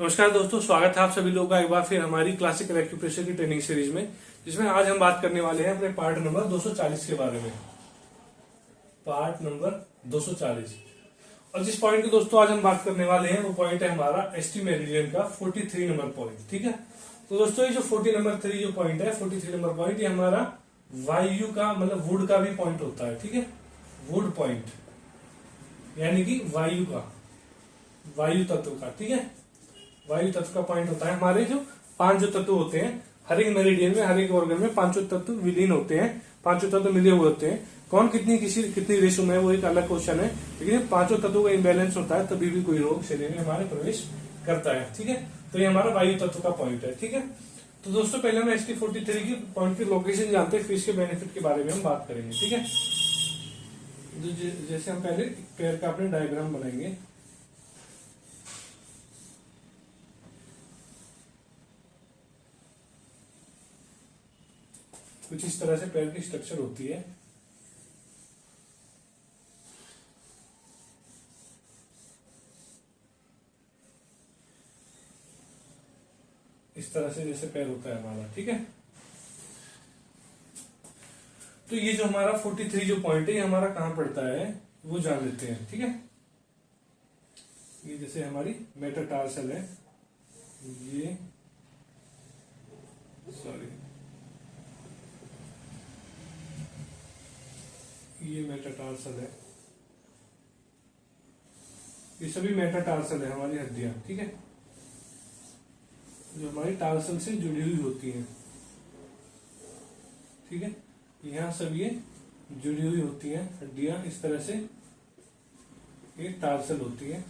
नमस्कार दोस्तों, स्वागत है आप सभी लोगों का एक बार फिर हमारी क्लासिकल एक्यूप्रेशर की ट्रेनिंग सीरीज में, जिसमें आज हम बात करने वाले हैं अपने पार्ट नंबर 240 के बारे में। पार्ट नंबर 240 और जिस पॉइंट की दोस्तों आज हम बात करने वाले हैं वो पॉइंट है हमारा एसटी मेरिडियन का 43 नंबर पॉइंट। ठीक है, तो दोस्तों ये जो 40 नंबर 3 जो पॉइंट है 43 नंबर पॉइंट, ये हमारा वायु का मतलब वुड का भी पॉइंट होता है। ठीक है, वुड पॉइंट यानी कि वायु का, वायु तत्व का। ठीक है, वायु तत्व का पॉइंट होता है। हमारे जो 5 जो तत्व होते हैं हर एक मेरिडियन में, हर एक ऑर्गन में 5 तत्व विलीन होते हैं, 5 तत्व मिले हुए होते हैं। कौन कितनी रेशो में है वो एक अलग क्वेश्चन है, लेकिन 5 तत्वों का इम्बैलेंस होता है तभी भी कोई रोग शरीर में हमारे प्रवेश करता है। ठीक है, तो ये हमारा वायु तत्व का पॉइंट है। ठीक है, तो दोस्तों पहले हम ST43 की पॉइंट की लोकेशन जानते हैं, फिर इसके बेनिफिट के बारे में हम बात करेंगे। ठीक है, जैसे हम पहले पैर का अपने डायग्राम बनाएंगे। कुछ इस तरह से पैर की स्ट्रक्चर होती है। इस तरह से जैसे पैर होता है हमारा। ठीक है, तो ये जो हमारा 43 जो पॉइंट है ये हमारा कहां पड़ता है वो जान लेते हैं। ठीक है, ये जैसे हमारी मेटाटार्सल है, ये सॉरी ये मेटाटार्सल है, ये सभी मेटाटार्सल है हमारी हड्डियां। ठीक है, जो हमारी टार्सल से जुड़ी हुई होती हैं। ठीक है, यहाँ सब ये जुड़ी हुई होती हैं हड्डियां, इस तरह से ये टार्सल होती है,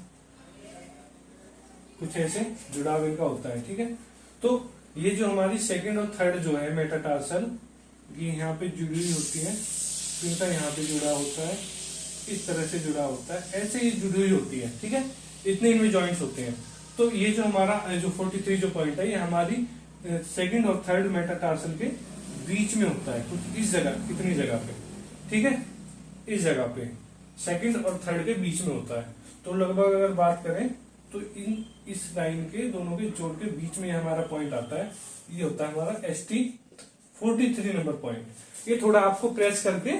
कुछ ऐसे जुड़ाव इनका होता है। ठीक है, तो ये जो हमारी सेकंड और थर्ड जो है मेटाटार्सल, ये यहाँ पे जुड़ी हुई होती है, इनका यहाँ पे जुड़ा होता है, इस तरह से जुड़ा होता है, ऐसे ही जुड़ी हुई होती है। ठीक है, इतने इनमें जॉइंट्स होते हैं। तो ये जो हमारा जो 43 जो पॉइंट है ये हमारी सेकंड और थर्ड मेटाटार्सल के बीच में होता है, कुछ इस जगह, इतनी जगह पे। ठीक है, इस जगह पे सेकंड और थर्ड के बीच में होता है। तो लगभग अगर बात करें तो इस लाइन के दोनों के जोड़ के बीच में हमारा पॉइंट आता है, ये होता है हमारा ST43 नंबर पॉइंट। ये थोड़ा आपको प्रेस करके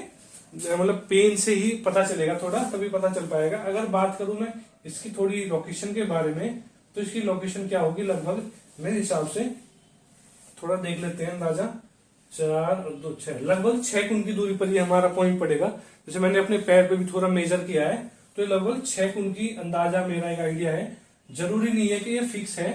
मतलब पेन से ही पता चलेगा, थोड़ा तभी पता चल पाएगा। अगर बात करूं मैं इसकी थोड़ी लोकेशन के बारे में, तो इसकी लोकेशन क्या होगी, लगभग मेरे हिसाब से थोड़ा देख लेते हैं अंदाजा, 4 और 2 6, लगभग 6 कुंड की दूरी पर ये हमारा पॉइंट पड़ेगा। जैसे मैंने अपने पैर पे भी थोड़ा मेजर किया है, तो ये लगभग 6 कुंड की अंदाजा मेरा एक आइडिया है। जरूरी नहीं है कि ये फिक्स है,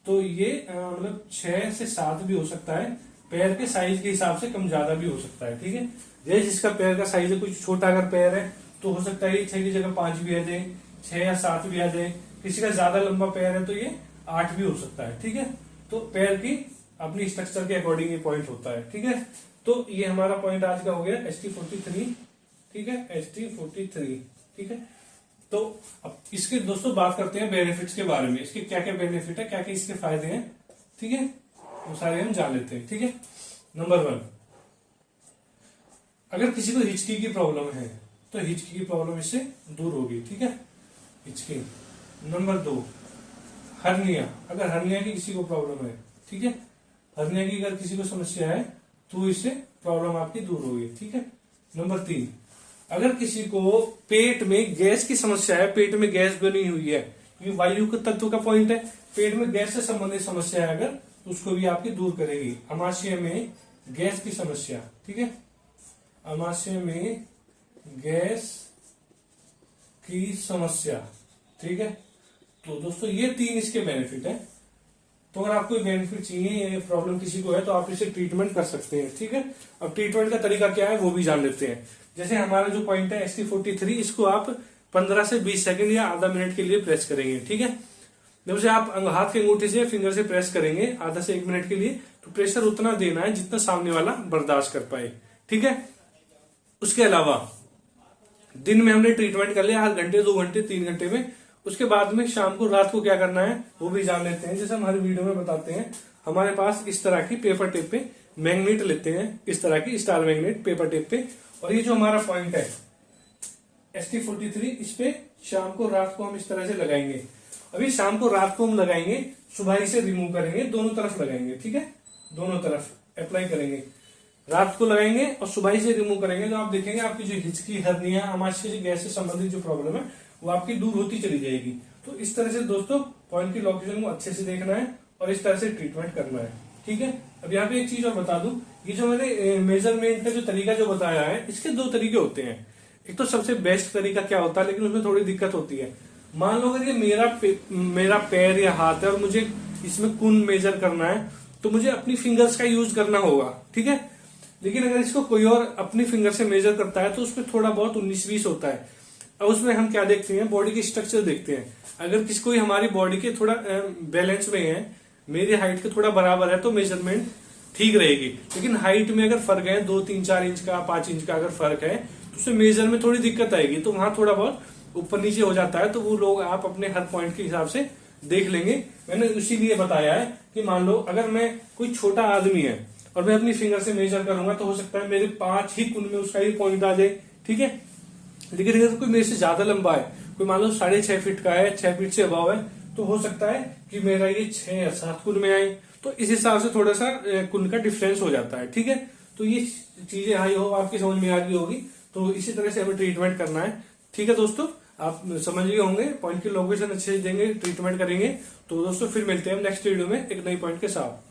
तो ये मतलब 6 से 7 भी हो सकता है, पैर के साइज के हिसाब से कम ज्यादा भी हो सकता है। ठीक है, जैसे जिसका पैर का साइज है, कुछ छोटा अगर पैर है तो हो सकता है 6 की जगह 5 भी आ जाए, 6 या 7 भी आ जाए। किसी का ज्यादा लंबा पैर है तो ये 8 भी हो सकता है। ठीक है, तो पैर की अपनी स्ट्रक्चर के अकॉर्डिंग ये पॉइंट होता है। ठीक है, तो ये हमारा पॉइंट आज का हो गया ST43। ठीक है, ST43। ठीक है, तो अब इसके दोस्तों बात करते हैं बेनिफिट्स के बारे में, इसके क्या क्या बेनिफिट है, क्या क्या इसके फायदे हैं। ठीक है, वो सारे हम जान लेते हैं। ठीक है, नंबर 1, अगर किसी को हिचकी की प्रॉब्लम है तो हिचकी की प्रॉब्लम इससे दूर होगी। ठीक है, हिचकी। नंबर 2, हर्निया, अगर हर्निया की किसी को प्रॉब्लम है, ठीक है, हर्निया की अगर किसी को समस्या है तो इससे प्रॉब्लम आपकी दूर होगी। ठीक है, नंबर 3, अगर किसी को पेट में गैस की समस्या है, पेट में गैस बनी हुई है, क्योंकि वायु के तत्व का पॉइंट है, पेट में गैस से संबंधित समस्या है अगर, तो उसको भी आपकी दूर करेगी। अमाशय में गैस की समस्या, ठीक है, अमाशय में गैस की समस्या। ठीक है, तो दोस्तों ये 3 इसके बेनिफिट है। तो अगर आपको बेनिफिट चाहिए, ये प्रॉब्लम किसी को है, तो आप इसे ट्रीटमेंट कर सकते हैं। ठीक है, अब ट्रीटमेंट का तरीका क्या है वो भी जान लेते हैं। जैसे हमारा जो पॉइंट है ST43, इसको आप 15 से 20 सेकंड या आधा मिनट के लिए प्रेस करेंगे। ठीक है, जब से आप हाथ के अंगूठे से फिंगर से प्रेस करेंगे आधा से 1 मिनट के लिए, तो प्रेशर उतना देना है जितना सामने वाला बर्दाश्त कर पाए। ठीक है, उसके अलावा दिन में हमने ट्रीटमेंट कर लिया, 8 घंटे 2 घंटे 3 घंटे में, उसके बाद में शाम को रात को क्या करना है वो भी जान लेते हैं। जैसे हम हर वीडियो में बताते हैं, हमारे पास इस तरह की पेपर टेप पे मैग्नेट लेते हैं, इस तरह की स्टार मैग्नेट पेपर टेप पे, और ये जो हमारा पॉइंट है ST43, इस पे शाम को रात को हम इस तरह से लगाएंगे। अभी शाम को रात को हम लगाएंगे, सुबह से रिमूव करेंगे, दोनों तरफ लगाएंगे, ठीक है, दोनों तरफ अप्लाई करेंगे, रात को लगाएंगे और सुबह से रिमूव करेंगे। तो आप देखेंगे आपकी जो हिचकी, हर्निया, आमाशय गैस से संबंधित जो प्रॉब्लम है वो आपकी दूर होती चली जाएगी। तो इस तरह से दोस्तों पॉइंट की लोकेशन को अच्छे से देखना है और इस तरह से ट्रीटमेंट करना है, ठीक है। अब यहाँ पे एक चीज और बता दूं, ये जो मैंने मेजरमेंट का जो तरीका जो बताया है, इसके दो तरीके होते हैं। एक तो सबसे बेस्ट तरीका क्या होता है, लेकिन उसमें थोड़ी दिक्कत होती है। मान लो अगर ये मेरा पैर या हाथ है और मुझे इसमें कुन मेजर करना है, तो मुझे अपनी फिंगर्स का यूज करना होगा, ठीक है। लेकिन अगर इसको कोई और अपनी फिंगर से मेजर करता है तो उसमें थोड़ा बहुत 19-20 होता है। और उसमें हम क्या देखते हैं, बॉडी की स्ट्रक्चर देखते हैं। अगर किसी कोई हमारी बॉडी के थोड़ा बैलेंस में है, मेरी हाइट के थोड़ा बराबर है, तो मेजरमेंट ठीक रहेगी। लेकिन हाइट में अगर फर्क है 2, 3, 4 इंच का, 5 इंच का अगर फर्क है, तो उसमें मेजर में थोड़ी दिक्कत आएगी। तो वहां थोड़ा बहुत ऊपर नीचे हो जाता है, तो वो लोग आप अपने हर पॉइंट के हिसाब से देख लेंगे। मैंने इसीलिए बताया है कि मान लो अगर मैं कोई छोटा आदमी है और मैं अपनी फिंगर से मेजर करूंगा, तो हो सकता है मेरे 5 ही कुन में उसका ही पॉइंट आ जाए, ठीक है। लेकिन अगर कोई मेरे से ज्यादा लंबा है, कोई मान लो 6.5 फीट का है, 6 फीट से अभाव है, तो हो सकता है कि मेरा ये 6 या 7 कुन में आए। तो इस हिसाब से थोड़ा सा कुन का डिफरेंस हो जाता है, ठीक है। तो ये चीजें आई हो आपकी समझ में आ गई होगी। तो इसी तरह से हमें ट्रीटमेंट करना है, ठीक है दोस्तों। आप समझ गए होंगे, पॉइंट की लोकेशन अच्छे से देंगे, ट्रीटमेंट करेंगे। तो दोस्तों फिर मिलते हैं नेक्स्ट वीडियो में एक नई पॉइंट के साथ।